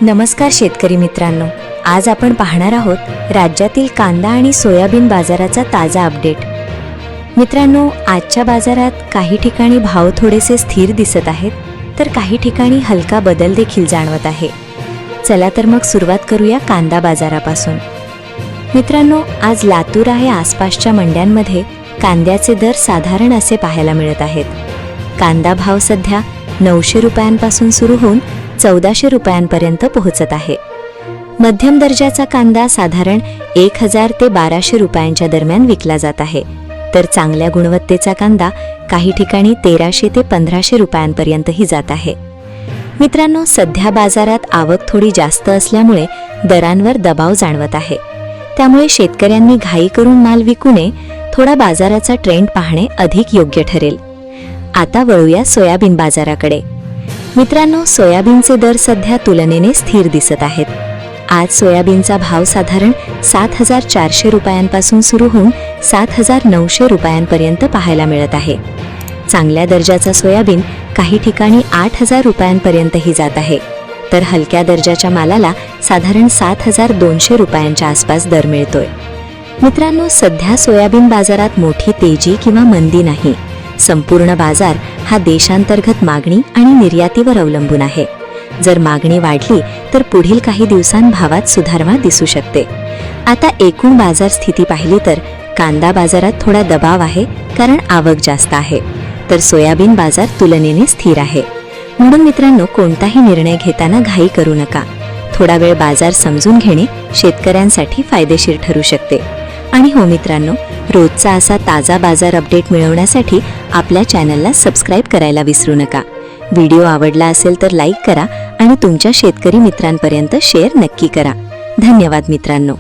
नमस्कार शेतकरी मित्रांनो, आज आपण पाहणार आहोत राज्यातील कांदा आणि सोयाबीन बाजाराचा ताजा अपडेट। मित्रांनो, आजच्या बाजारात काही ठिकाणी भाव थोडेसे स्थिर दिसत आहेत, तर काही ठिकाणी हलका बदल देखील जाणवत आहे। चला तर मग सुरुवात करूया कांदा बाजारापासून। मित्रांनो, आज लातूर आणि आसपासच्या मंड्यांमध्ये कांद्याचे दर साधारण असे पाहायला मिळत आहेत। कांदा भाव सध्या 900 रुपयांपासून सुरू होऊन 1400 रुपयांपर्यंत पोहोचत आहे। मध्यम दर्जाचा कांदा साधारण 1000 ते 1200 रुपयांच्या दरम्यान विकला जात आहे, तर चांगल्या गुणवत्तेचा कांदा काही ठिकाणी 1300 ते 1500 रुपयांपर्यंतही जात आहे। मित्रांनो, सध्या बाजारात आवक थोडी जास्त असल्यामुळे दरांवर दबाव जाणवत आहे, त्यामुळे शेतकऱ्यांनी घाई करून माल विकू नये। थोडा बाजाराचा ट्रेंड पाहणे अधिक योग्य ठरेल। आता वळूया सोयाबीन बाजाराकडे। मित्रांनो, सोयाबीनचे दर सध्या तुलनेने स्थिर दिसत आहेत। आज सोयाबीनचा भाव साधारण 7400 रुपयांपासून सुरू होऊन 7900 रुपयांपर्यंत पाहायला मिळत आहे। चांगल्या दर्जाचा सोयाबीन काही ठिकाणी 8000 रुपयांपर्यंतही जात आहे, तर हलक्या दर्जाच्या मालाला साधारण 7200 रुपयांच्या आसपास दर मिळतोय। मित्रांनो, सध्या सोयाबीन बाजारात मोठी तेजी किंवा मंदी नाही। संपूर्ण बाजार हा देशांतर्गत मागणी आणि निर्यातीवर अवलंबून आहे। जर मागणी वाढली तर पुढील काही दिवसांत भावात सुधारणा दिसू शकते। आता एकूण बाजार स्थिती पाहिली तर कांदा बाजारात थोडा दबाव आहे, कारण आवक जास्त आहे, तर सोयाबीन बाजार तुलनेने स्थिर आहे। म्हणून मित्रांनो, कोणताही निर्णय घेताना घाई करू नका। थोडा वेळ बाजार समजून घेणे शेतकऱ्यांसाठी फायदेशीर ठरू शकते। आणि हो मित्रांनो, रोजचा असा ताजा बाजार अपडेट मिळवण्यासाठी आपल्या चॅनलला सबस्क्राईब करायला विसरू नका। व्हिडिओ आवडला असेल तर लाईक करा आणि तुमच्या शेतकरी मित्रांपर्यंत शेअर नक्की करा। धन्यवाद मित्रांनो।